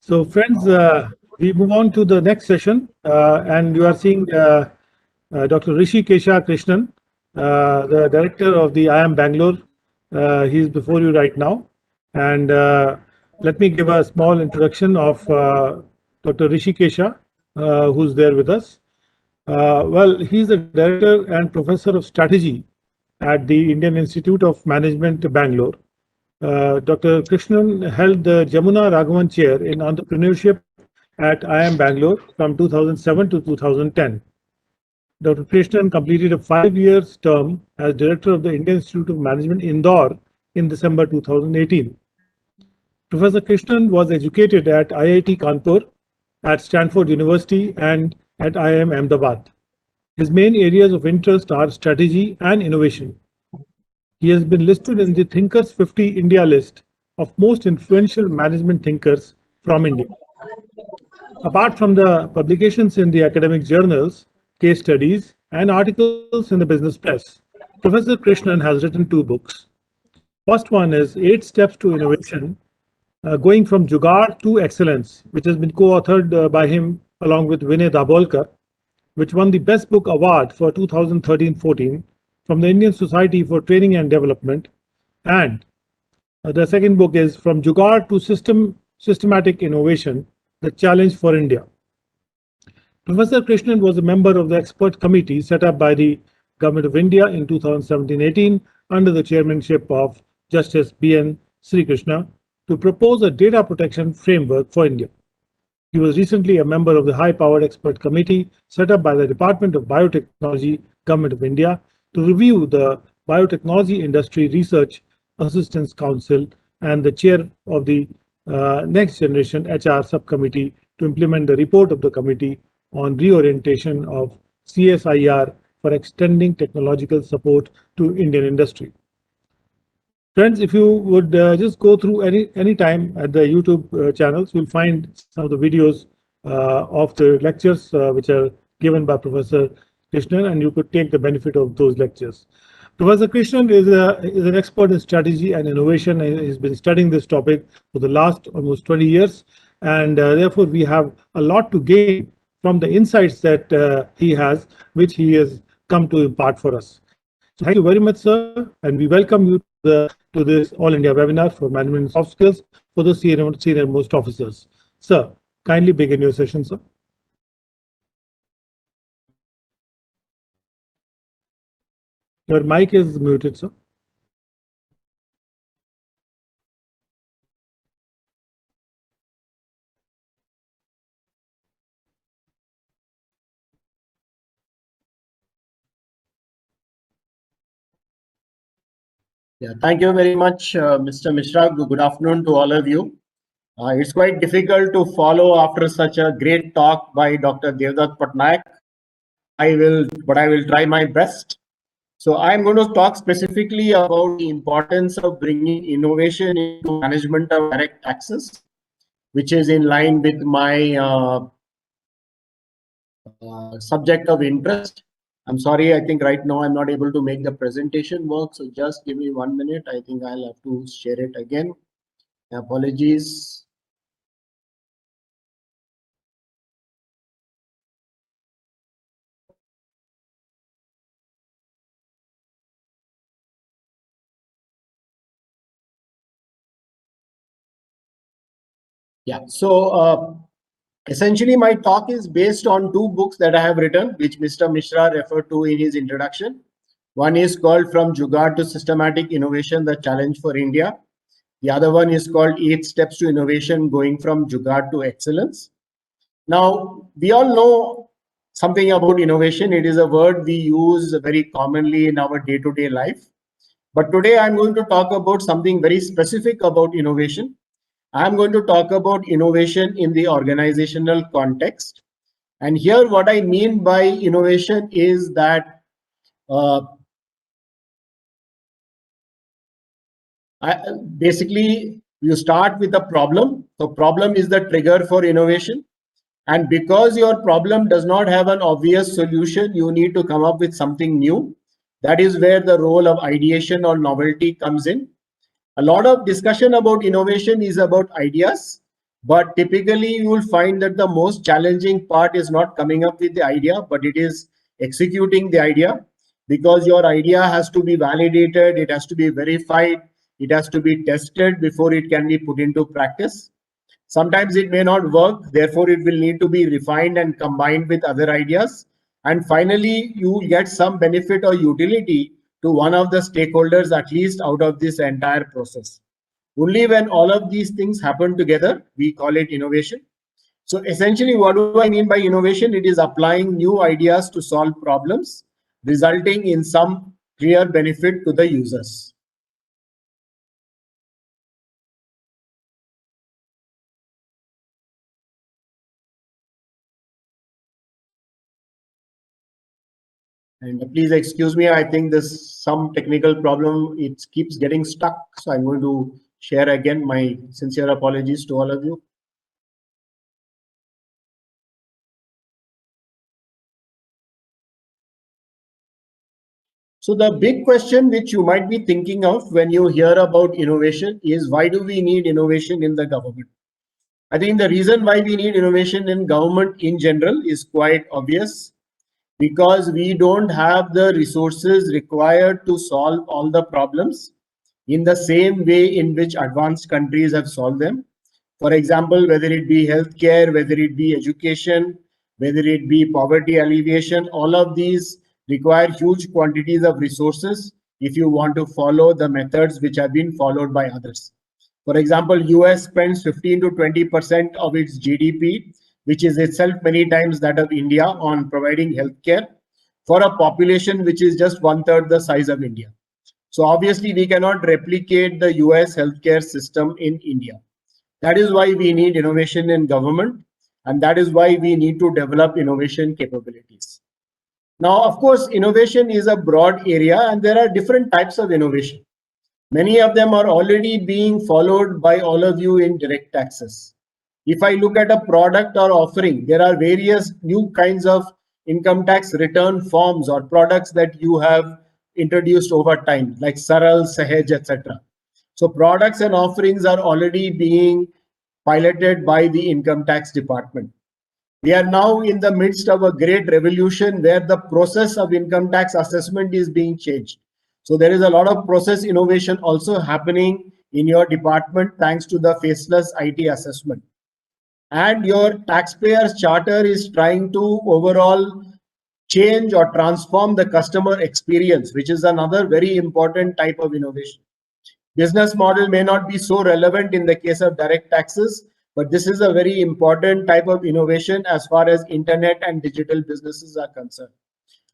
So, friends, we move on to the next session, and you are seeing Dr. Rishi Kesha Krishnan, the director of the IIM Bangalore. He's before you right now. And let me give a small introduction of Dr. Rishi Kesha, who's there with us. Well, he's the director and professor of strategy at the Indian Institute of Management, Bangalore. Dr. Krishnan held the Jamuna Raghavan Chair in Entrepreneurship at IIM Bangalore from 2007 to 2010. Dr. Krishnan completed a 5-year term as director of the Indian Institute of Management, Indore, in December 2018. Professor Krishnan was educated at IIT Kanpur, at Stanford University, and at IIM Ahmedabad. His main areas of interest are strategy and innovation. He has been listed in the Thinkers 50 India list of most influential management thinkers from India. Apart from the publications in the academic journals, case studies, and articles in the business press, Professor Krishnan has written 2 books. First one is 8 Steps to Innovation, Going from Jugaad to Excellence, which has been co-authored by him along with Vinay Dabolkar, which won the Best Book Award for 2013-14 from the Indian Society for Training and Development. And the second book is From Jugaad to Systematic Innovation, The Challenge for India. Professor Krishnan was a member of the expert committee set up by the Government of India in 2017-18 under the chairmanship of Justice B.N. Sri Krishna to propose a data protection framework for India. He was recently a member of the high-powered expert committee set up by the Department of Biotechnology, Government of India, to review the Biotechnology Industry Research Assistance Council and the chair of the Next Generation HR Subcommittee to implement the report of the committee on reorientation of CSIR for extending technological support to Indian industry. Friends, if you would just go through any time at the YouTube channels, you'll find some of the videos of the lectures which are given by Professor Krishnan, and you could take the benefit of those lectures. Professor Krishnan is an expert in strategy and innovation, and he's been studying this topic for the last almost 20 years, and therefore we have a lot to gain from the insights that he has, which he has come to impart for us. So thank you very much, sir, and we welcome you to this All India webinar for management soft skills for the senior most officers. Sir, kindly begin your session, sir. Your mic is muted, sir. Yeah, thank you very much, Mr. Mishra. Good afternoon to all of you. It's quite difficult to follow after such a great talk by Dr. Devdutt Pattanaik. I will try my best. So I'm going to talk specifically about the importance of bringing innovation into management of direct taxes, which is in line with my subject of interest. I'm sorry, I think right now I'm not able to make the presentation work. So just give me 1 minute. I think I'll have to share it again. Apologies. Yeah, so essentially my talk is based on 2 books that I have written, which Mr. Mishra referred to in his introduction. One is called From Jugaad to Systematic Innovation, The Challenge for India. The other one is called 8 Steps to Innovation, Going from Jugaad to Excellence. Now, we all know something about innovation. It is a word we use very commonly in our day-to-day life. But today I'm going to talk about something very specific about innovation. I'm going to talk about innovation in the organizational context. And here what I mean by innovation is that basically you start with a problem. The problem is the trigger for innovation. And because your problem does not have an obvious solution, you need to come up with something new. That is where the role of ideation or novelty comes in. A lot of discussion about innovation is about ideas, But typically you will find that the most challenging part is not coming up with the idea, but it is executing the idea, because your idea has to be validated, it has to be verified, it has to be tested before it can be put into practice. Sometimes it may not work, therefore it will need to be refined and combined with other ideas. And finally, you will get some benefit or utility to one of the stakeholders, at least out of this entire process. Only when all of these things happen together, we call it innovation. So essentially, what do I mean by innovation? It is applying new ideas to solve problems, resulting in some clear benefit to the users. And please excuse me, I think there's some technical problem. It keeps getting stuck. So I'm going to share again my sincere apologies to all of you. So the big question which you might be thinking of when you hear about innovation is, why do we need innovation in the government? I think the reason why we need innovation in government in general is quite obvious, because we don't have the resources required to solve all the problems in the same way in which advanced countries have solved them. For example, whether it be healthcare, whether it be education, whether it be poverty alleviation, all of these require huge quantities of resources if you want to follow the methods which have been followed by others. For example, US spends 15 to 20% of its GDP, which is itself many times that of India, on providing healthcare for a population which is just 1/3 the size of India. So obviously we cannot replicate the US healthcare system in India. That is why we need innovation in government, and that is why we need to develop innovation capabilities. Now, of course, innovation is a broad area and there are different types of innovation. Many of them are already being followed by all of you in direct access. If I look at a product or offering, there are various new kinds of income tax return forms or products that you have introduced over time, like Saral, Sahaj, etc. So products and offerings are already being piloted by the income tax department. We are now in the midst of a great revolution where the process of income tax assessment is being changed. So there is a lot of process innovation also happening in your department thanks to the faceless IT assessment. And your taxpayers charter is trying to overall change or transform the customer experience, which is another very important type of innovation. Business model may not be so relevant in the case of direct taxes, but this is a very important type of innovation as far as internet and digital businesses are concerned.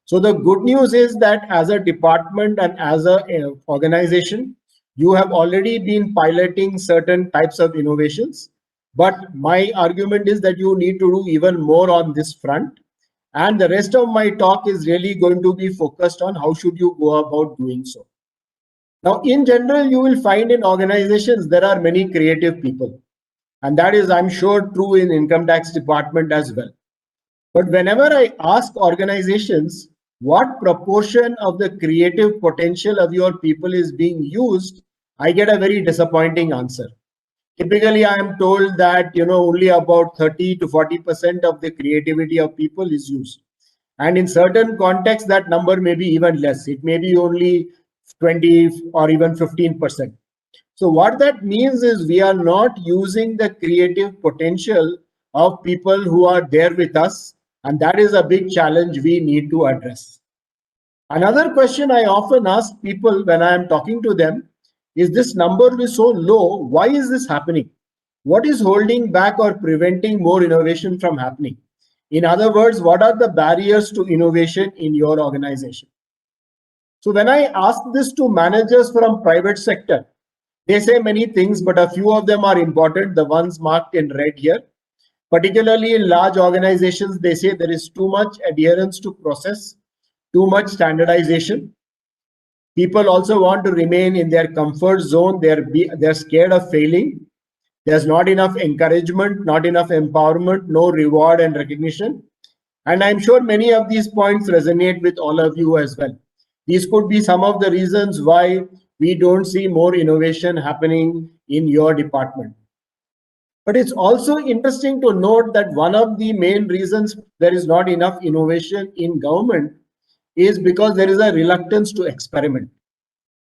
So the good news is that as a department and as an organization, you have already been piloting certain types of innovations. But my argument is that you need to do even more on this front. And the rest of my talk is really going to be focused on how should you go about doing so. Now, in general, you will find in organizations there are many creative people. And that is, I'm sure, true in income tax department as well. But whenever I ask organizations what proportion of the creative potential of your people is being used, I get a very disappointing answer. Typically, I am told that only about 30 to 40% of the creativity of people is used. And in certain contexts, that number may be even less. It may be only 20 or even 15%. So what that means is we are not using the creative potential of people who are there with us. And that is a big challenge we need to address. Another question I often ask people when I am talking to them is, this number is so low. Why is this happening? What is holding back or preventing more innovation from happening? In other words, what are the barriers to innovation in your organization? So when I ask this to managers from private sector, they say many things, but a few of them are important, the ones marked in red here. Particularly in large organizations, they say there is too much adherence to process, too much standardization. People also want to remain in their comfort zone. They're scared of failing. There's not enough encouragement, not enough empowerment, no reward and recognition. And I'm sure many of these points resonate with all of you as well. These could be some of the reasons why we don't see more innovation happening in your department. But it's also interesting to note that one of the main reasons there is not enough innovation in government is because there is a reluctance to experiment.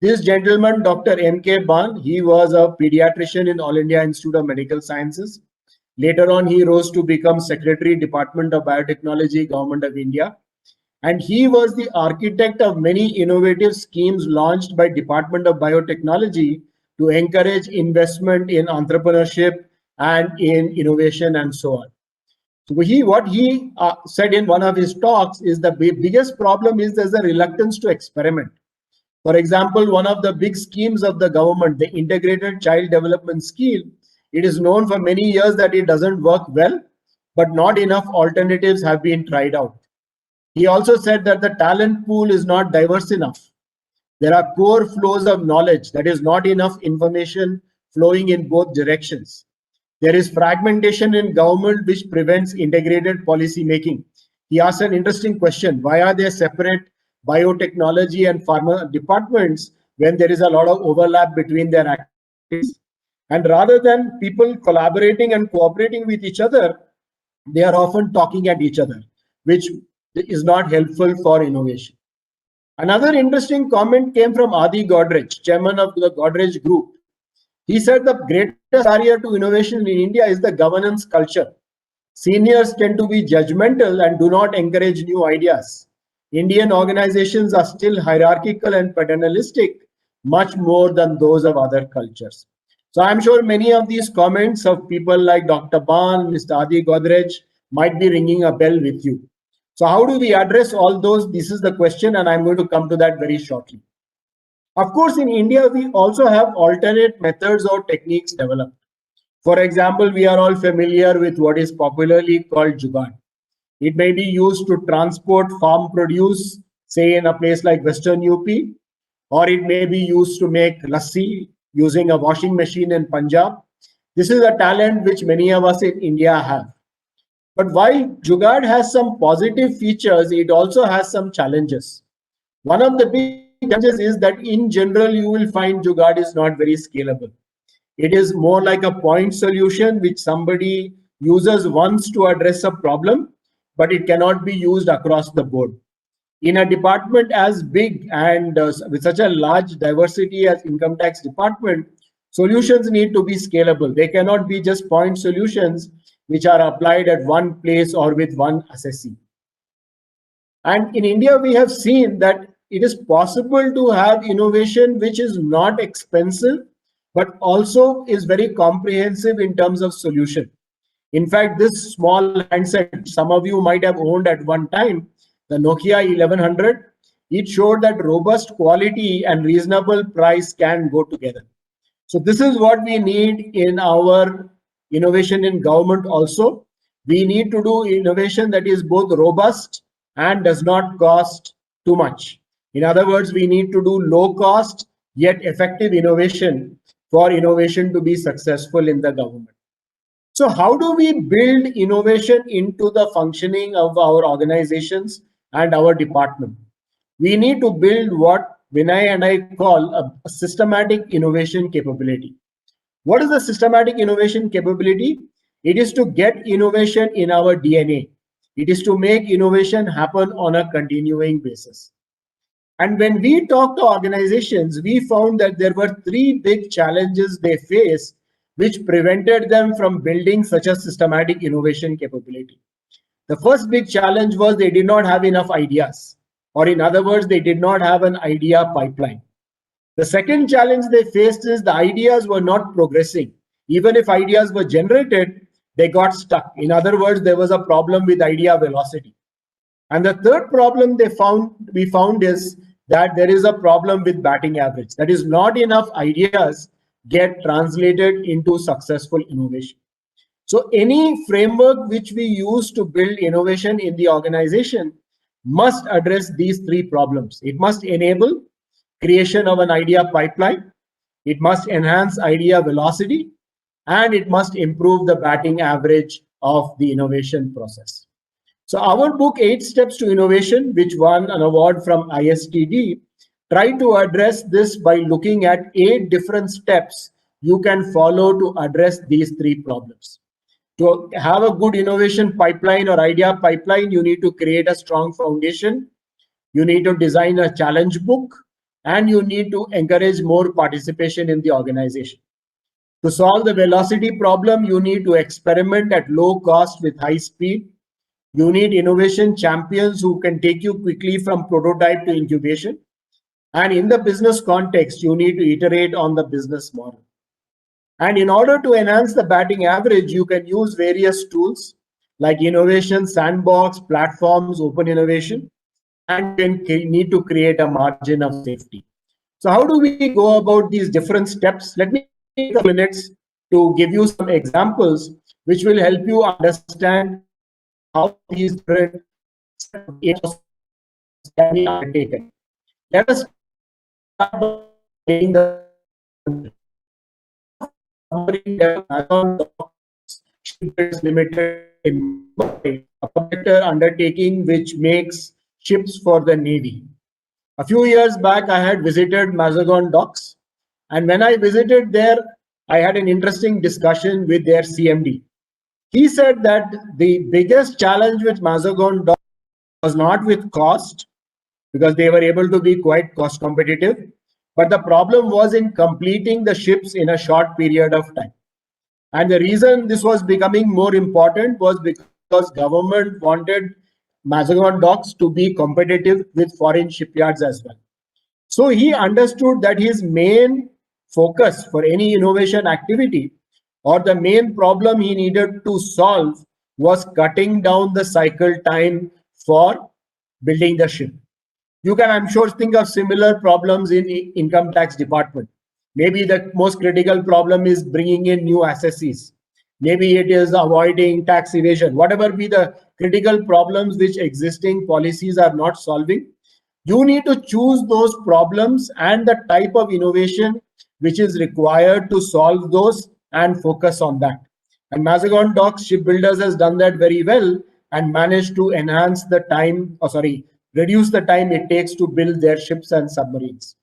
This gentleman, Dr. M.K. Ban, he was a pediatrician in All India Institute of Medical Sciences. Later on, he rose to become Secretary, Department of Biotechnology, Government of India. And he was the architect of many innovative schemes launched by Department of Biotechnology to encourage investment in entrepreneurship and in innovation and so on. So what he said in one of his talks is the biggest problem is there's a reluctance to experiment. For example, one of the big schemes of the government, the Integrated Child Development Scheme, it is known for many years that it doesn't work well, but not enough alternatives have been tried out. He also said that the talent pool is not diverse enough. There are poor flows of knowledge, that is not enough information flowing in both directions. There is fragmentation in government which prevents integrated policy making. He asked an interesting question. Why are there separate biotechnology and pharma departments when there is a lot of overlap between their activities? And rather than people collaborating and cooperating with each other, they are often talking at each other, which is not helpful for innovation. Another interesting comment came from Adi Godrej, chairman of the Godrej Group. He said the greatest barrier to innovation in India is the governance culture. Seniors tend to be judgmental and do not encourage new ideas. Indian organizations are still hierarchical and paternalistic, much more than those of other cultures. So I'm sure many of these comments of people like Dr. Ban, Mr. Adi Godrej might be ringing a bell with you. So how do we address all those? This is the question, and I'm going to come to that very shortly. Of course, in India, we also have alternate methods or techniques developed. For example, we are all familiar with what is popularly called Jugaad. It may be used to transport farm produce, say in a place like Western UP, or it may be used to make lassi using a washing machine in Punjab. This is a talent which many of us in India have. But while Jugaad has some positive features, it also has some challenges. One of the big challenges is that in general, you will find Jugaad is not very scalable. It is more like a point solution which somebody uses once to address a problem, but it cannot be used across the board. In a department as big and with such a large diversity as income tax department, solutions need to be scalable. They cannot be just point solutions which are applied at one place or with one assessee. And in India, we have seen that it is possible to have innovation which is not expensive, but also is very comprehensive in terms of solution. In fact, this small handset, some of you might have owned at one time, the Nokia 1100, it showed that robust quality and reasonable price can go together. So this is what we need in our innovation in government also. We need to do innovation that is both robust and does not cost too much. In other words, we need to do low cost yet effective innovation for innovation to be successful in the government. So how do we build innovation into the functioning of our organizations and our department? We need to build what Vinay and I call a systematic innovation capability. What is the systematic innovation capability? It is to get innovation in our DNA. It is to make innovation happen on a continuing basis. And when we talk to organizations, we found that there were three big challenges they face which prevented them from building such a systematic innovation capability. The first big challenge was they did not have enough ideas, or in other words, they did not have an idea pipeline. The second challenge they faced is the ideas were not progressing. Even if ideas were generated, they got stuck. In other words, there was a problem with idea velocity. And the third problem we found is that there is a problem with batting average. That is, not enough ideas get translated into successful innovation. So any framework which we use to build innovation in the organization must address these three problems. It must enable creation of an idea pipeline, it must enhance idea velocity, and it must improve the batting average of the innovation process. So our book, 8 Steps to Innovation, which won an award from ISTD, tried to address this by looking at 8 different steps you can follow to address these three problems. To have a good innovation pipeline or idea pipeline, you need to create a strong foundation. You need to design a challenge book, and you need to encourage more participation in the organization. To solve the velocity problem, you need to experiment at low cost with high speed. You need innovation champions who can take you quickly from prototype to incubation. And in the business context, you need to iterate on the business model. And in order to enhance the batting average, you can use various tools like innovation, sandbox, platforms, open innovation, and then need to create a margin of safety. So how do we go about these different steps? Let me take a minutes to give you some examples which will help you understand how these different steps can be undertaken. Let us start by taking the Shipbuilders Limited, a public undertaking which makes ships for the Navy. A few years back, I had visited Mazagon Docks, and when I visited there, I had an interesting discussion with their CMD. He said that the biggest challenge with Mazagon Docks was not with cost, because they were able to be quite cost competitive, but the problem was in completing the ships in a short period of time. And the reason this was becoming more important was because government wanted Mazagon Docks to be competitive with foreign shipyards as well. So he understood that his main focus for any innovation activity, or the main problem he needed to solve, was cutting down the cycle time for building the ship. You can, I'm sure, think of similar problems in income tax department. Maybe the most critical problem is bringing in new assessees. Maybe it is avoiding tax evasion. Whatever be the critical problems which existing policies are not solving, you need to choose those problems and the type of innovation which is required to solve those and focus on that. And Mazagon Docks Shipbuilders has done that very well and managed to enhance the time, reduce the time it takes to build their ships and submarines.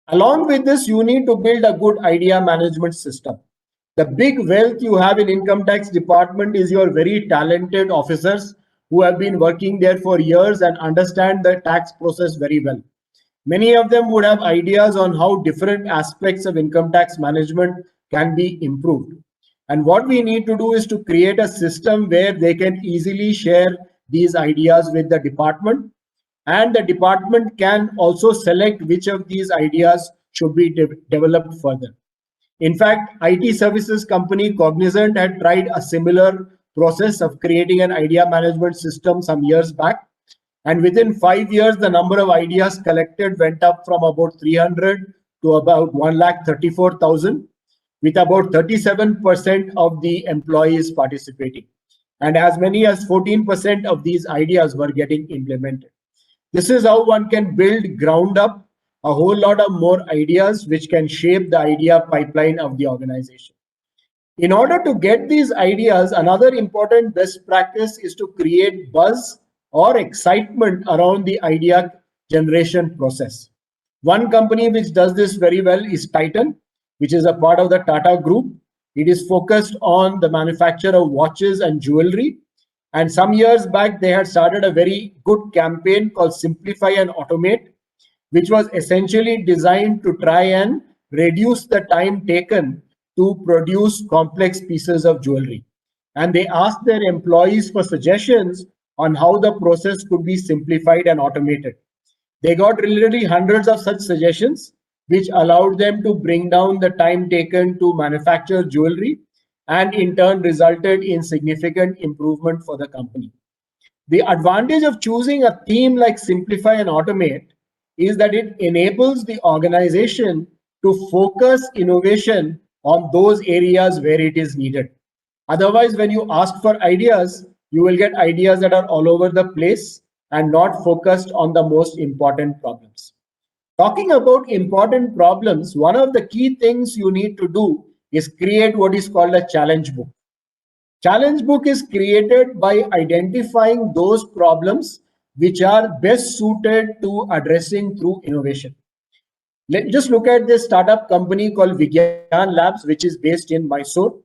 Along with this, you need to build a good idea management system. The big wealth you have in income tax department is your very talented officers who have been working there for years and understand the tax process very well. Many of them would have ideas on how different aspects of income tax management can be improved. And what we need to do is to create a system where they can easily share these ideas with the department, and the department can also select which of these ideas should be developed further. In fact, IT services company Cognizant had tried a similar process of creating an idea management system some years back. And within 5 years, the number of ideas collected went up from about 300 to about 1,34,000, with about 37% of the employees participating. And as many as 14% of these ideas were getting implemented. This is how one can build ground up a whole lot of more ideas which can shape the idea pipeline of the organization. In order to get these ideas, another important best practice is to create buzz or excitement around the idea generation process. One company which does this very well is Titan, which is a part of the Tata Group. It is focused on the manufacture of watches and jewelry. And some years back, they had started a very good campaign called Simplify and Automate, which was essentially designed to try and reduce the time taken to produce complex pieces of jewelry. And they asked their employees for suggestions on how the process could be simplified and automated. They got literally hundreds of such suggestions, which allowed them to bring down the time taken to manufacture jewelry, and in turn resulted in significant improvement for the company. The advantage of choosing a theme like Simplify and Automate is that it enables the organization to focus innovation on those areas where it is needed. Otherwise, when you ask for ideas, you will get ideas that are all over the place and not focused on the most important problems. Talking about important problems, one of the key things you need to do is create what is called a challenge book. Challenge book is created by identifying those problems which are best suited to addressing through innovation. Just look at this startup company called Vigyan Labs, which is based in Mysore.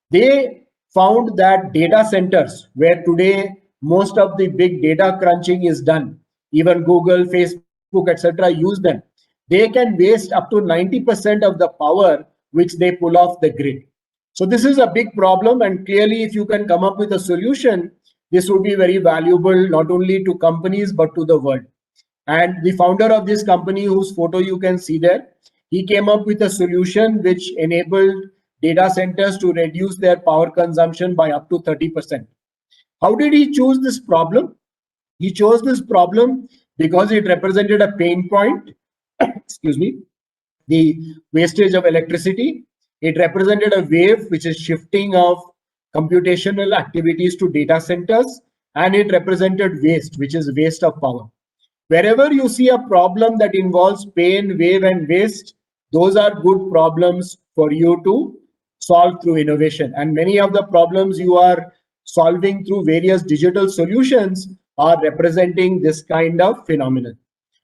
They found that data centers, where today most of the big data crunching is done, even Google, Facebook, etc., use them. They can waste up to 90% of the power which they pull off the grid. So this is a big problem, and clearly, if you can come up with a solution, this would be very valuable not only to companies but to the world. And the founder of this company, whose photo you can see there, he came up with a solution which enabled data centers to reduce their power consumption by up to 30%. How did he choose this problem? He chose this problem because it represented a pain point, excuse me, the wastage of electricity. It represented a wave which is shifting of computational activities to data centers, and it represented waste, which is waste of power. Wherever you see a problem that involves pain, wave, and waste, those are good problems for you to solve through innovation. And many of the problems you are solving through various digital solutions are representing this kind of phenomenon.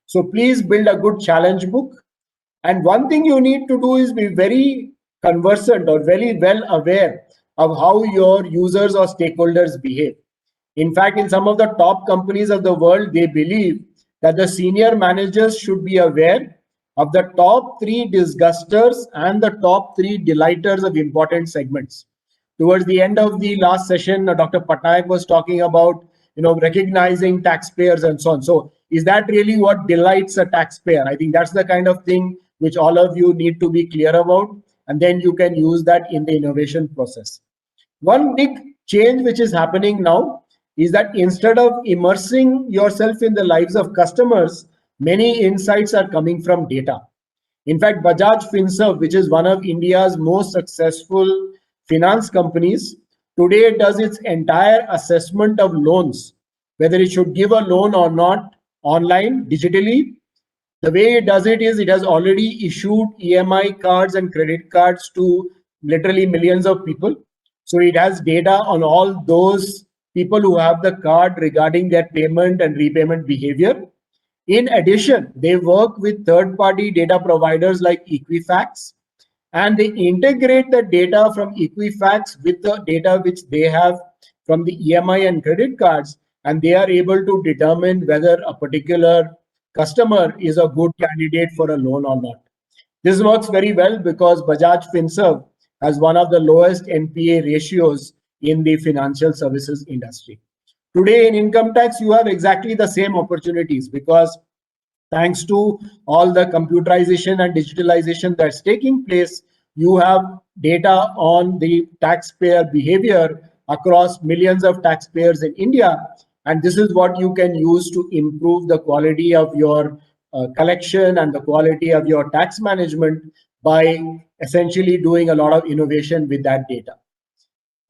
So please build a good challenge book. And one thing you need to do is be very conversant or very well aware of how your users or stakeholders behave. In fact, in some of the top companies of the world, they believe that the senior managers should be aware of the top 3 disgusters and the top 3 delighters of important segments. Towards the end of the last session, Dr. Patnaik was talking about recognizing taxpayers and so on. So is that really what delights a taxpayer? I think that's the kind of thing which all of you need to be clear about, and then you can use that in the innovation process. One big change which is happening now is that instead of immersing yourself in the lives of customers, many insights are coming from data. In fact, Bajaj Finserv, which is one of India's most successful finance companies, today does its entire assessment of loans, whether it should give a loan or not, online, digitally. The way it does it is it has already issued EMI cards and credit cards to literally millions of people. So it has data on all those people who have the card regarding their payment and repayment behavior. In addition, they work with third-party data providers like Equifax, and they integrate the data from Equifax with the data which they have from the EMI and credit cards, and they are able to determine whether a particular customer is a good candidate for a loan or not. This works very well because Bajaj Finserv has one of the lowest NPA ratios in the financial services industry. Today in income tax, you have exactly the same opportunities because thanks to all the computerization and digitalization that's taking place, you have data on the taxpayer behavior across millions of taxpayers in India. And this is what you can use to improve the quality of your collection and the quality of your tax management by essentially doing a lot of innovation with that data.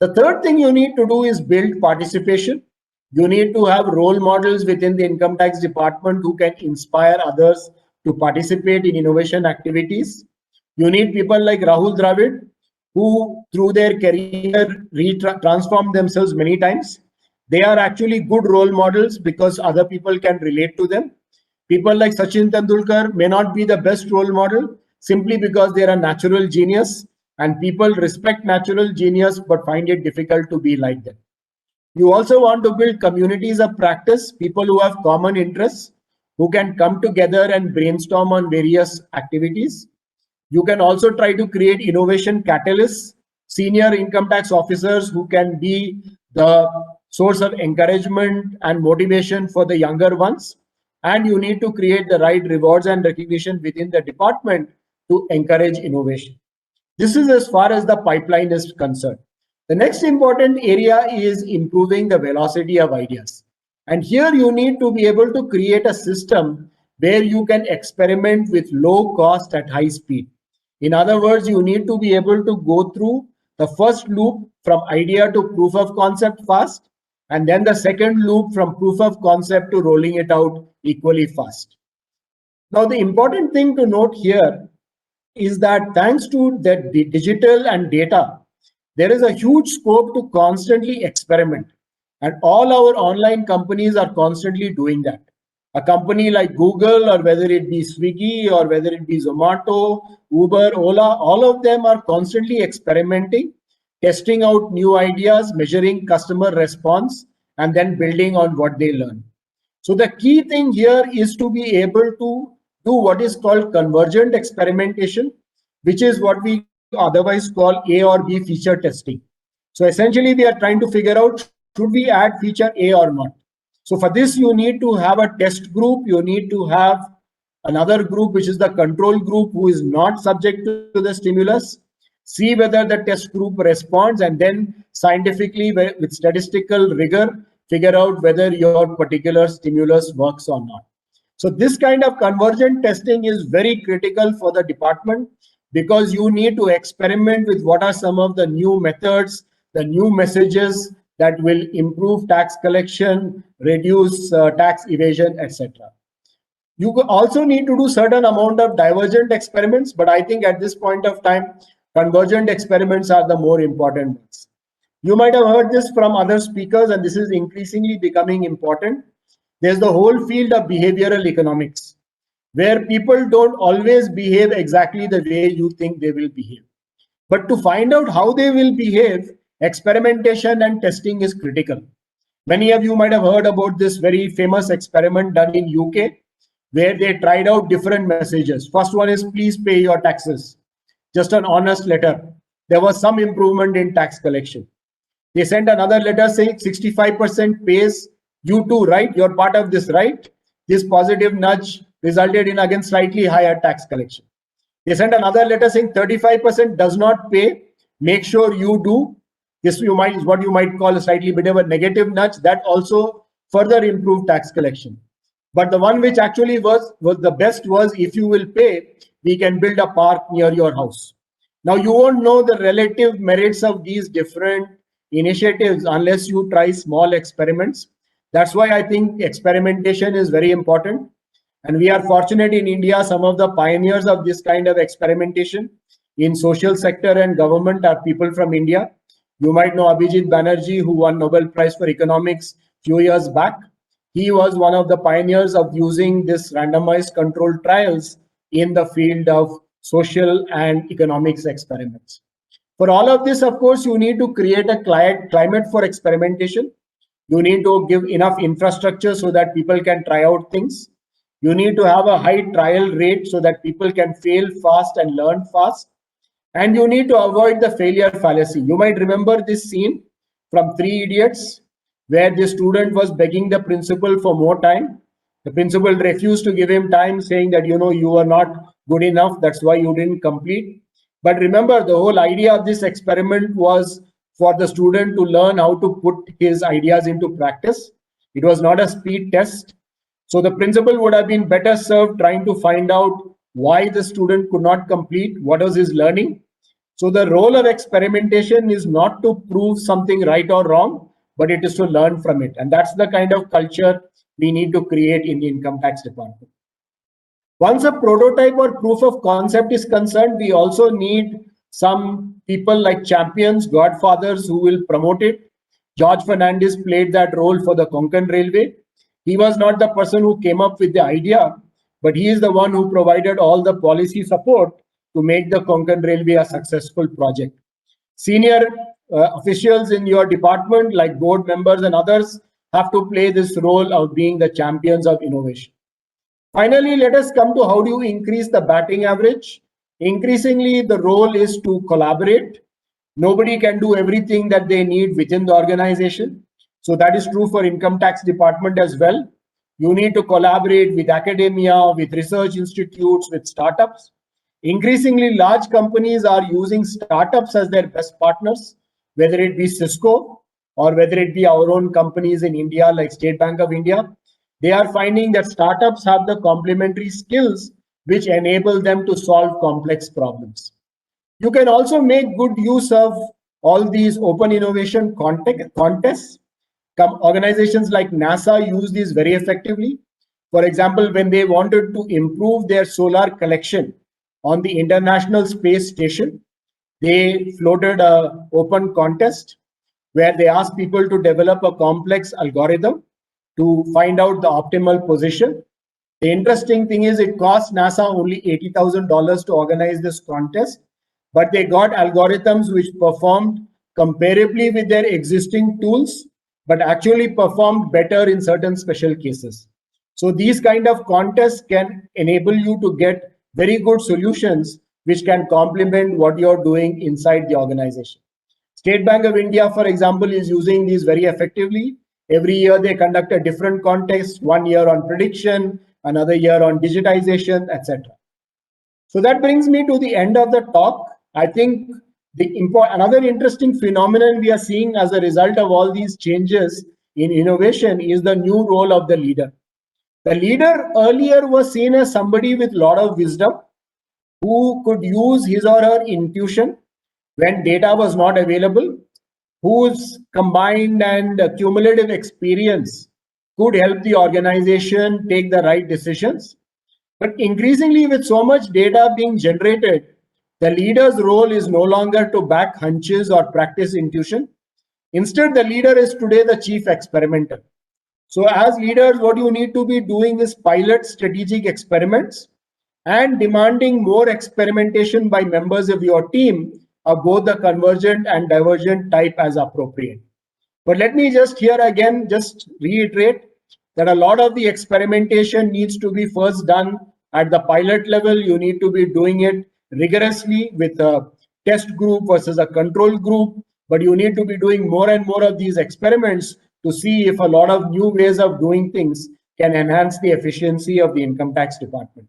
The third thing you need to do is build participation. You need to have role models within the income tax department who can inspire others to participate in innovation activities. You need people like Rahul Dravid, who through their career transformed themselves many times. They are actually good role models because other people can relate to them. People like Sachin Tendulkar may not be the best role model simply because they are a natural genius, and people respect natural genius but find it difficult to be like them. You also want to build communities of practice, people who have common interests, who can come together and brainstorm on various activities. You can also try to create innovation catalysts, senior income tax officers who can be the source of encouragement and motivation for the younger ones. And you need to create the right rewards and recognition within the department to encourage innovation. This is as far as the pipeline is concerned. The next important area is improving the velocity of ideas. And here you need to be able to create a system where you can experiment with low cost at high speed. In other words, you need to be able to go through the first loop from idea to proof of concept fast, and then the second loop from proof of concept to rolling it out equally fast. Now, the important thing to note here is that thanks to the digital and data, there is a huge scope to constantly experiment. And all our online companies are constantly doing that. A company like Google, or whether it be Swiggy, or whether it be Zomato, Uber, Ola, all of them are constantly experimenting, testing out new ideas, measuring customer response, and then building on what they learn. So the key thing here is to be able to do what is called convergent experimentation, which is what we otherwise call A or B feature testing. So essentially, we are trying to figure out, should we add feature A or not? So for this, you need to have a test group. You need to have another group, which is the control group, who is not subject to the stimulus. See whether the test group responds, and then scientifically, with statistical rigor, figure out whether your particular stimulus works or not. So this kind of convergent testing is very critical for the department, because you need to experiment with what are some of the new methods, the new messages that will improve tax collection, reduce tax evasion, etc. You also need to do certain amount of divergent experiments, but I think at this point of time, convergent experiments are the more important ones. You might have heard this from other speakers, and this is increasingly becoming important. There's the whole field of behavioral economics, where people don't always behave exactly the way you think they will behave. But to find out how they will behave, experimentation and testing is critical. Many of you might have heard about this very famous experiment done in UK, where they tried out different messages. First one is, please pay your taxes. Just an honest letter. There was some improvement in tax collection. They sent another letter saying 65% pays, you too, right? You're part of this, right? This positive nudge resulted in again slightly higher tax collection. They sent another letter saying 35% does not pay. Make sure you do. This is what you might call a slightly bit of a negative nudge. That also further improved tax collection. But the one which actually was the best was, if you will pay, we can build a park near your house. Now, you won't know the relative merits of these different initiatives unless you try small experiments. That's why I think experimentation is very important. And we are fortunate in India, some of the pioneers of this kind of experimentation in social sector and government are people from India. You might know Abhijit Banerjee, who won Nobel Prize for Economics few years back. He was one of the pioneers of using this randomized controlled trials in the field of social and economics experiments. For all of this, of course, you need to create a climate for experimentation. You need to give enough infrastructure so that people can try out things. You need to have a high trial rate so that people can fail fast and learn fast. And you need to avoid the failure fallacy. You might remember this scene from Three Idiots, where the student was begging the principal for more time. The principal refused to give him time, saying that, you are not good enough. That's why you didn't complete. But remember, the whole idea of this experiment was for the student to learn how to put his ideas into practice. It was not a speed test. So the principal would have been better served trying to find out why the student could not complete, what was his learning. So the role of experimentation is not to prove something right or wrong, but it is to learn from it. And that's the kind of culture we need to create in the income tax department. Once a prototype or proof of concept is concerned, we also need some people like champions, godfathers who will promote it. George Fernandez played that role for the Konkan Railway. He was not the person who came up with the idea, but he is the one who provided all the policy support to make the Konkan Railway a successful project. Senior officials in your department, like board members and others, have to play this role of being the champions of innovation. Finally, let us come to how do you increase the batting average. Increasingly, the role is to collaborate. Nobody can do everything that they need within the organization. So that is true for income tax department as well. You need to collaborate with academia, with research institutes, with startups. Increasingly, large companies are using startups as their best partners, whether it be Cisco or whether it be our own companies in India like State Bank of India. They are finding that startups have the complementary skills which enable them to solve complex problems. You can also make good use of all these open innovation contests. Organizations like NASA use these very effectively. For example, when they wanted to improve their solar collection on the International Space Station, they floated an open contest where they asked people to develop a complex algorithm to find out the optimal position. The interesting thing is it cost NASA only $80,000 to organize this contest, but they got algorithms which performed comparably with their existing tools, but actually performed better in certain special cases. So these kind of contests can enable you to get very good solutions which can complement what you're doing inside the organization. State Bank of India, for example, is using these very effectively. Every year they conduct a different contest, one year on prediction, another year on digitization, etc. So that brings me to the end of the talk. I think another interesting phenomenon we are seeing as a result of all these changes in innovation is the new role of the leader. The leader earlier was seen as somebody with a lot of wisdom who could use his or her intuition when data was not available, whose combined and cumulative experience could help the organization take the right decisions. But increasingly, with so much data being generated, the leader's role is no longer to back hunches or practice intuition. Instead, the leader is today the chief experimenter. So as leaders, what you need to be doing is pilot strategic experiments and demanding more experimentation by members of your team of both the convergent and divergent type as appropriate. But let me just here again just reiterate that a lot of the experimentation needs to be first done at the pilot level. You need to be doing it rigorously with a test group versus a control group, but you need to be doing more and more of these experiments to see if a lot of new ways of doing things can enhance the efficiency of the income tax department.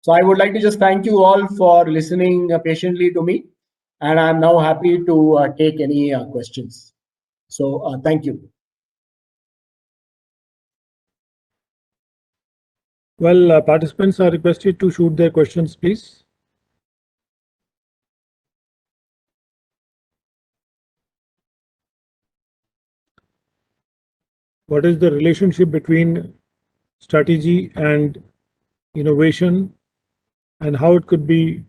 So I would like to just thank you all for listening patiently to me, and I'm now happy to take any questions. So thank you. Well, participants are requested to shoot their questions, please. What is the relationship between strategy and innovation, and how it could be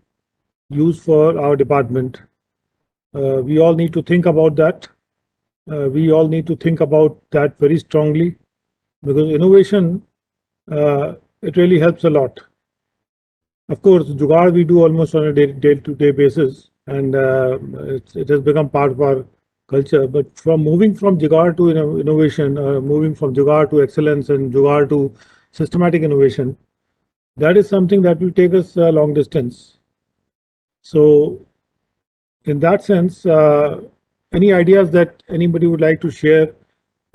used for our department? We all need to think about that. We all need to think about that very strongly, because innovation, it really helps a lot. Of course, Jugaad we do almost on a day-to-day basis, and it has become part of our culture. But from moving from Jugaad to innovation, moving from Jugaad to excellence and Jugaad to systematic innovation, that is something that will take us a long distance. So in that sense, any ideas that anybody would like to share,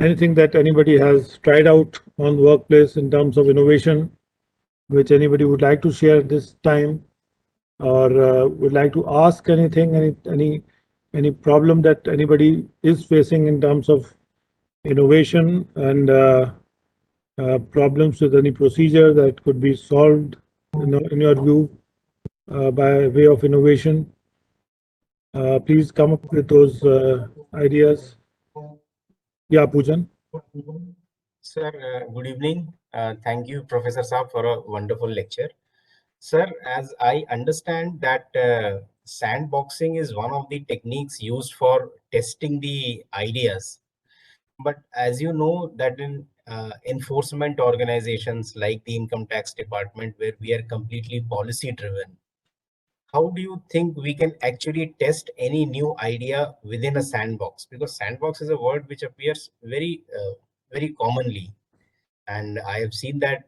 anything that anybody has tried out on the workplace in terms of innovation, which anybody would like to share at this time, or would like to ask anything, any problem that anybody is facing in terms of innovation, and problems with any procedure that could be solved in your view by way of innovation. Please come up with those ideas. Yeah, Poojan. Sir, good evening. Thank you, Professor Saab, for a wonderful lecture. Sir, as I understand that sandboxing is one of the techniques used for testing the ideas. But as you know, that in enforcement organizations like the income tax department, where we are completely policy driven, how do you think we can actually test any new idea within a sandbox? Because sandbox is a word which appears very commonly, and I have seen that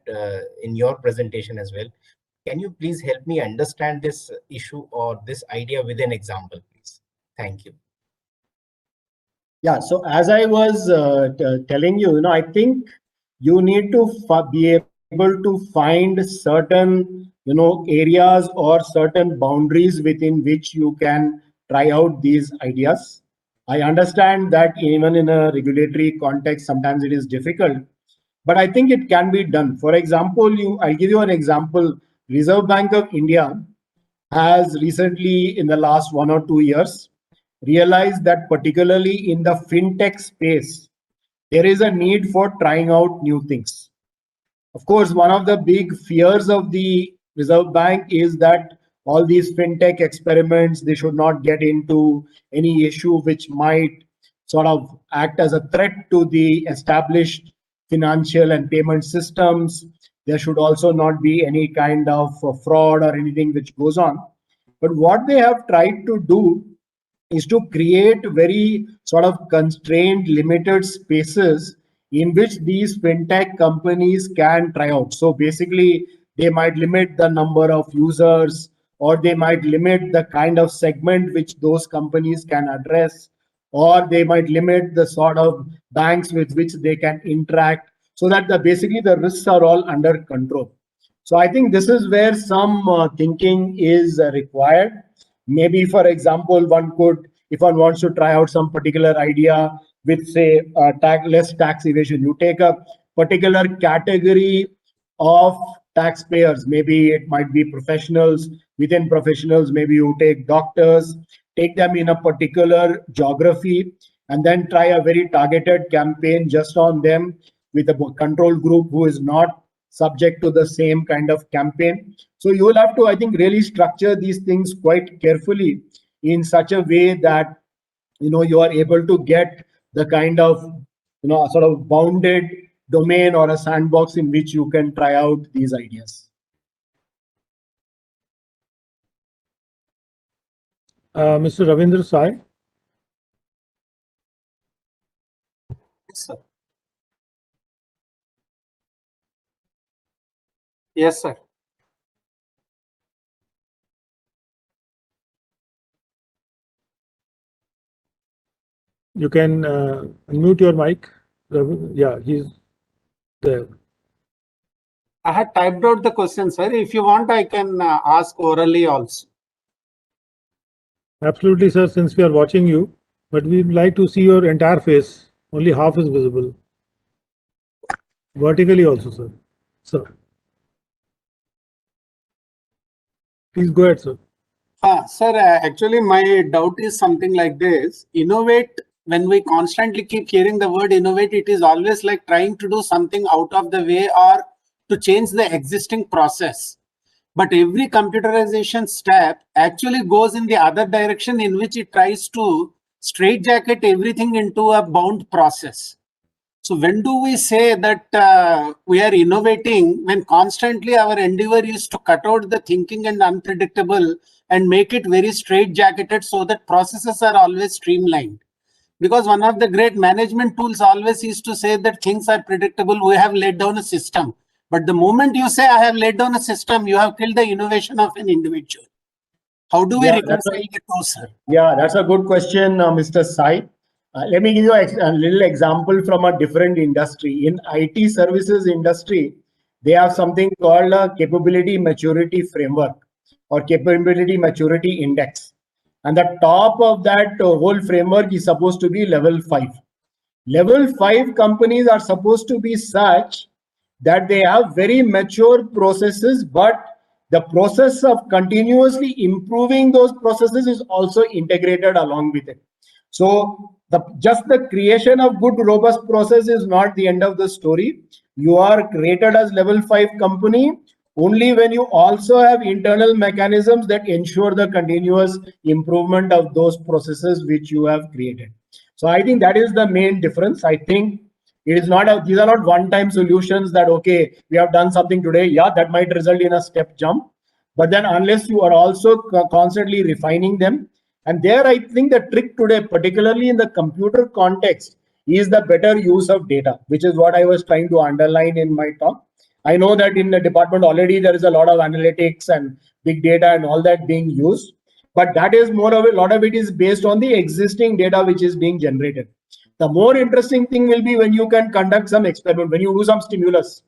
in your presentation as well. Can you please help me understand this issue or this idea with an example, please? Thank you. Yeah, so as I was telling you, I think you need to be able to find certain, areas or certain boundaries within which you can try out these ideas. I understand that even in a regulatory context, sometimes it is difficult, but I think it can be done. For example, I'll give you an example. Reserve Bank of India has recently, in the last 1 or 2 years, realized that particularly in the fintech space, there is a need for trying out new things. Of course, one of the big fears of the Reserve Bank is that all these fintech experiments, they should not get into any issue which might sort of act as a threat to the established financial and payment systems. There should also not be any kind of fraud or anything which goes on. But what they have tried to do is to create very sort of constrained, limited spaces in which these fintech companies can try out. So basically, they might limit the number of users, or they might limit the kind of segment which those companies can address, or they might limit the sort of banks with which they can interact, so that basically the risks are all under control. So I think this is where some thinking is required. Maybe, for example, one could, if one wants to try out some particular idea with, say, less tax evasion, you take a particular category of taxpayers. Maybe it might be professionals. Within professionals, maybe you take doctors, take them in a particular geography, and then try a very targeted campaign just on them with a control group who is not subject to the same kind of campaign. So you will have to, I think, really structure these things quite carefully in such a way that you are able to get the kind of sort of bounded domain or a sandbox in which you can try out these ideas. Mr. Ravindra Sai. Yes, sir. Yes, sir. You can unmute your mic. Yeah, he's there. I had typed out the question, sir. If you want, I can ask orally also. Absolutely, sir, since we are watching you, but we'd like to see your entire face. Only half is visible. Vertically also, sir. Sir. Please go ahead, sir. Sir, actually, my doubt is something like this. Innovate, when we constantly keep hearing the word innovate, it is always like trying to do something out of the way or to change the existing process. But every computerization step actually goes in the other direction, in which it tries to straitjacket everything into a bound process. So when do we say that we are innovating, when constantly our endeavor is to cut out the thinking and unpredictable and make it very straitjacketed so that processes are always streamlined? Because one of the great management tools always is to say that things are predictable, we have laid down a system. But the moment you say I have laid down a system, you have killed the innovation of an individual. How do we reconcile the two, sir? Yeah, that's a good question, Mr. Sai. Let me give you a little example from a different industry. In IT services industry, they have something called a capability maturity framework or capability maturity index. And the top of that whole framework is supposed to be level 5. Level 5 companies are supposed to be such that they have very mature processes, but the process of continuously improving those processes is also integrated along with it. So just the creation of good, robust process is not the end of the story. You are created as level 5 company only when you also have internal mechanisms that ensure the continuous improvement of those processes which you have created. So I think that is the main difference. I think it is not these are not one-time solutions that, okay, we have done something today. Yeah, that might result in a step jump. But then unless you are also constantly refining them, and there I think the trick today, particularly in the computer context, is the better use of data, which is what I was trying to underline in my talk. I know that in the department already there is a lot of analytics and big data and all that being used, but that is more of a lot of it is based on the existing data which is being generated. The more interesting thing will be when you can conduct some experiment, when you do some stimulus.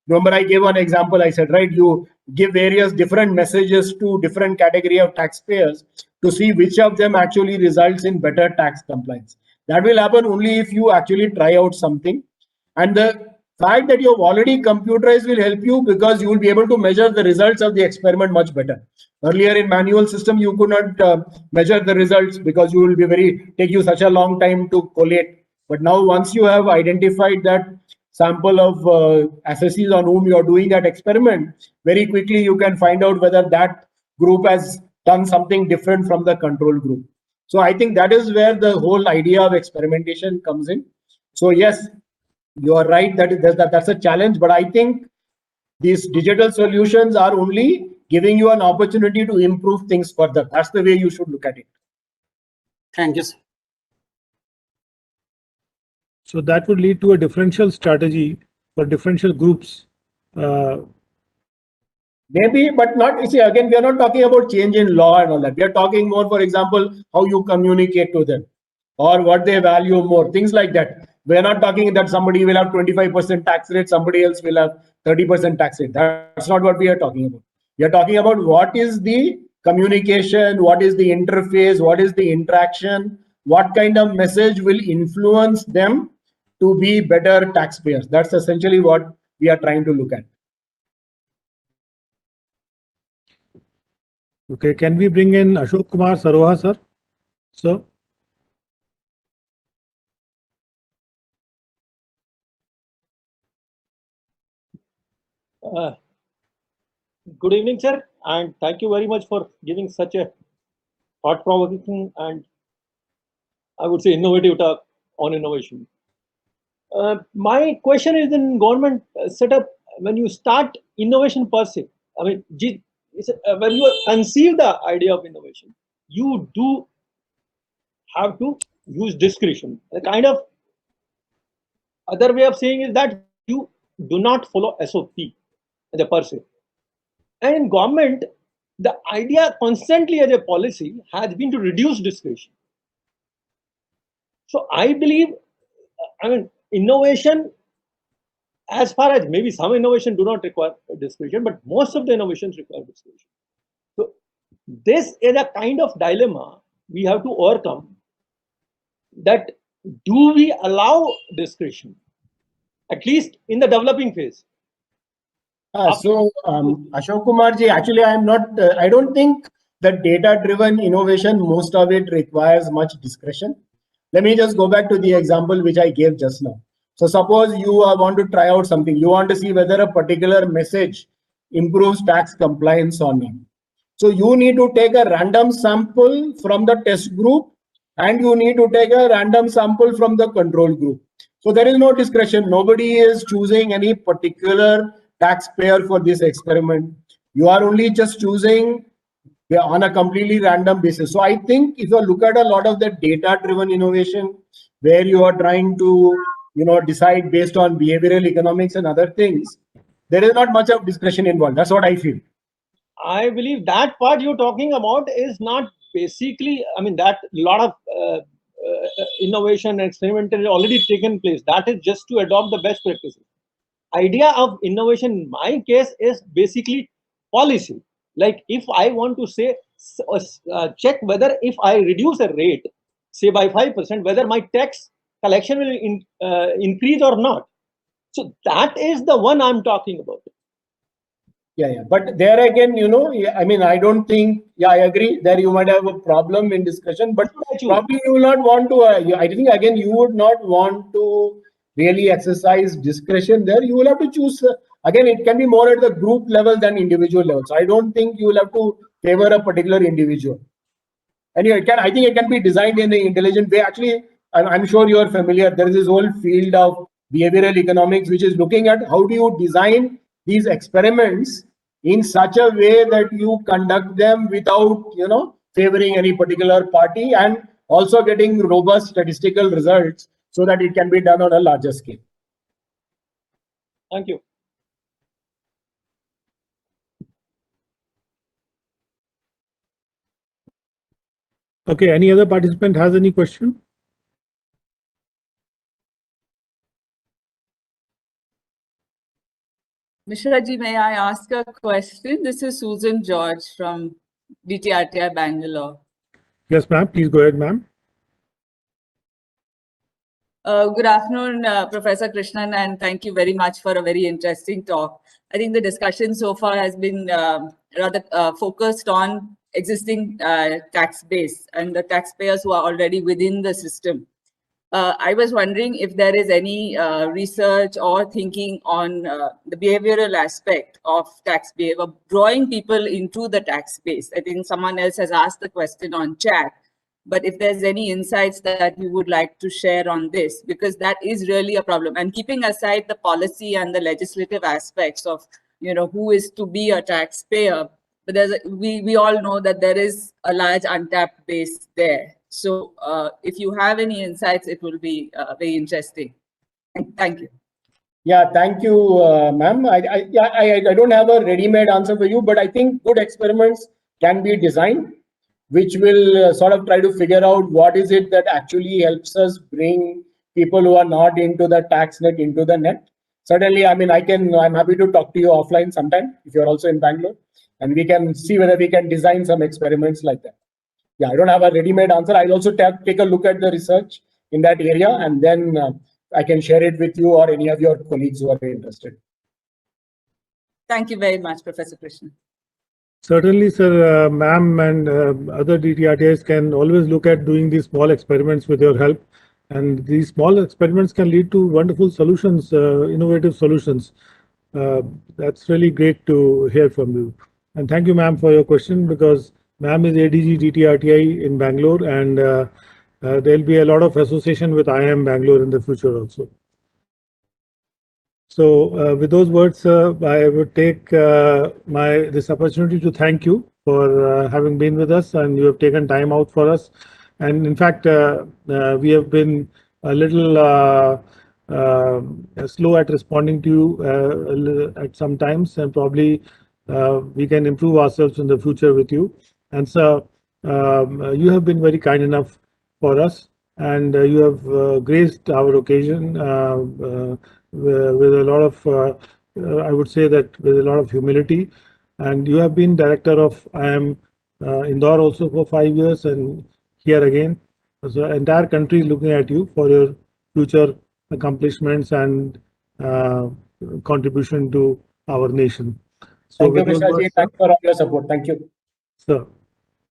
Remember, I gave one example. I said, right, you give various different messages to different category of taxpayers to see which of them actually results in better tax compliance. That will happen only if you actually try out something. And the fact that you have already computerized will help you because you will be able to measure the results of the experiment much better. Earlier in manual system, you could not measure the results because you will be take you such a long time to collate. But now once you have identified that sample of assessees on whom you are doing that experiment, very quickly you can find out whether that group has done something different from the control group. So I think that is where the whole idea of experimentation comes in. So yes, You are right that's a challenge, but I think these digital solutions are only giving you an opportunity to improve things further. That's the way you should look at it. Thank you, sir. So that would lead to a differential strategy for differential groups. Maybe, but not, you see, again, we are not talking about change in law and all that. We are talking more, for example, how you communicate to them or what they value more, things like that. We are not talking that somebody will have 25% tax rate, somebody else will have 30% tax rate. That's not what we are talking about. We are talking about what is the communication, what is the interface, what is the interaction, what kind of message will influence them to be better taxpayers. That's essentially what we are trying to look at. Okay, can we bring in Ashok Kumar Saroha, sir? So, good evening, sir, and thank you very much for giving such a thought-provoking and I would say innovative talk on innovation. My question is in government setup, when you start innovation per se, I mean, when you conceive the idea of innovation, you do have to use discretion. The kind of other way of saying is that you do not follow SOP as a per se. And in government, the idea constantly as a policy has been to reduce discretion. So I believe, I mean, innovation, as far as maybe some innovation do not require discretion, but most of the innovations require discretion. So this is a kind of dilemma we have to overcome, that do we allow discretion, at least in the developing phase? Ashok Kumar ji, actually, I don't think that data-driven innovation, most of it requires much discretion. Let me just go back to the example which I gave just now. So suppose you want to try out something, you want to see whether a particular message improves tax compliance or not. So you need to take a random sample from the test group and you need to take a random sample from the control group. So there is no discretion. Nobody is choosing any particular taxpayer for this experiment. You are only just choosing on a completely random basis. So I think if you look at a lot of the data-driven innovation, where you are trying to, decide based on behavioral economics and other things, there is not much of discretion involved. That's what I feel. I believe that part you're talking about is not basically, I mean, that lot of innovation and experimentation has already taken place. That is just to adopt the best practices. Idea of innovation in my case is basically policy. Like if I want to say, check whether if I reduce a rate, say by 5%, whether my tax collection will increase or not. So that is the one I'm talking about. Yeah. But there again, I mean, I don't think, I agree there you might have a problem in discussion, but probably you will not want to, I think again, you would not want to really exercise discretion there. You will have to choose, again, it can be more at the group level than individual level. So I don't think you will have to favor a particular individual. Anyway, I think it can be designed in an intelligent way. Actually, I'm sure you are familiar. There is this whole field of behavioral economics, which is looking at how do you design these experiments in such a way that you conduct them without, favoring any particular party and also getting robust statistical results so that it can be done on a larger scale. Thank you. okay, any other participant has any question? Mishra ji, may I ask a question? This is Susan George from DTRTI Bangalore. Yes, ma'am. Please go ahead, ma'am. Good afternoon, Professor Krishnan, and thank you very much for a very interesting talk. I think the discussion so far has been rather focused on existing tax base and the taxpayers who are already within the system. I was wondering if there is any research or thinking on the behavioral aspect of tax behavior, drawing people into the tax base. I think someone else has asked the question on chat. But if there's any insights that you would like to share on this, because that is really a problem. And keeping aside the policy and the legislative aspects of, who is to be a taxpayer, but we all know that there is a large untapped base there. So if you have any insights, it will be very interesting. Thank you. Yeah, thank you, ma'am. I don't have a ready-made answer for you, but I think good experiments can be designed, which will sort of try to figure out what is it that actually helps us bring people who are not into the tax net into the net. Certainly, I mean, I'm happy to talk to you offline sometime if you're also in Bangalore, and we can see whether we can design some experiments like that. Yeah, I don't have a ready-made answer. I'll also take a look at the research in that area, and then I can share it with you or any of your colleagues who are interested. Thank you very much, Professor Krishnan. Certainly, sir, ma'am and other DTRTIs can always look at doing these small experiments with your help. And these small experiments can lead to wonderful solutions, innovative solutions. That's really great to hear from you. And thank you, ma'am, for your question, because ma'am is ADG DTRTI in Bangalore, and there'll be a lot of association with IIM Bangalore in the future also. So with those words, I would take this opportunity to thank you for having been with us, and you have taken time out for us. And in fact, we have been a little slow at responding to you at some times, and probably we can improve ourselves in the future with you. And so you have been very kind enough for us, and you have graced our occasion with a lot of, I would say that with a lot of humility. And you have been director of IIM Indore also for 5 years, and here again. So the entire country is looking at you for your future accomplishments and contribution to our nation. So thank you, Mr. Ji. Thanks for all your support. Thank you. Sir.